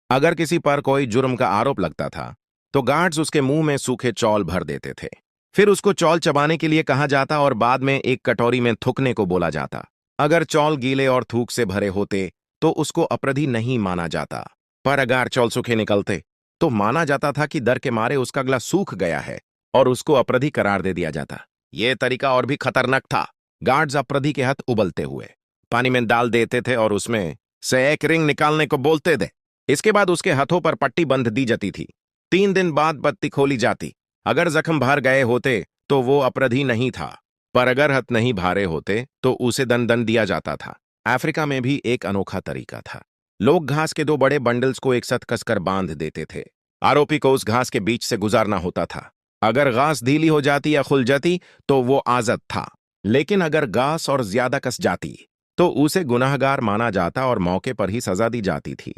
अगर किसी पर कोई जुर्म का आरोप लगता था तो गार्ड्स उसके मुंह में सूखे चौल भर देते थे। फिर उसको चौल चबाने के लिए कहा जाता और बाद में एक कटोरी में थूकने को बोला जाता। अगर चौल गीले और थूक से भरे होते तो उसको अपराधी नहीं माना जाता, पर अगर चौल सूखे निकलते तो माना जाता था कि डर के मारे उसका गला सूख गया है और उसको अपराधी करार दे दिया जाता। यह तरीका और भी खतरनाक था। गार्ड्स अपराधी के हाथ उबलते हुए पानी में डाल देते थे और उसमें से एक रिंग निकालने को बोलते थे। इसके बाद उसके हाथों पर पट्टी बंध दी जाती थी। 3 दिन बाद पट्टी खोली जाती। अगर जख्म भर गए होते तो वो अपराधी नहीं था, पर अगर हाथ नहीं भारे होते तो उसे दंड दिया जाता था। अफ्रीका में भी एक अनोखा तरीका था। लोग घास के 2 बड़े बंडल्स को एक साथ कसकर बांध देते थे। आरोपी को उस घास के बीच से गुजारना होता था। अगर घास ढीली हो जाती या खुल जाती तो वो आजाद था, लेकिन अगर घास और ज्यादा कस जाती तो उसे गुनाहगार माना जाता और मौके पर ही सजा दी जाती थी।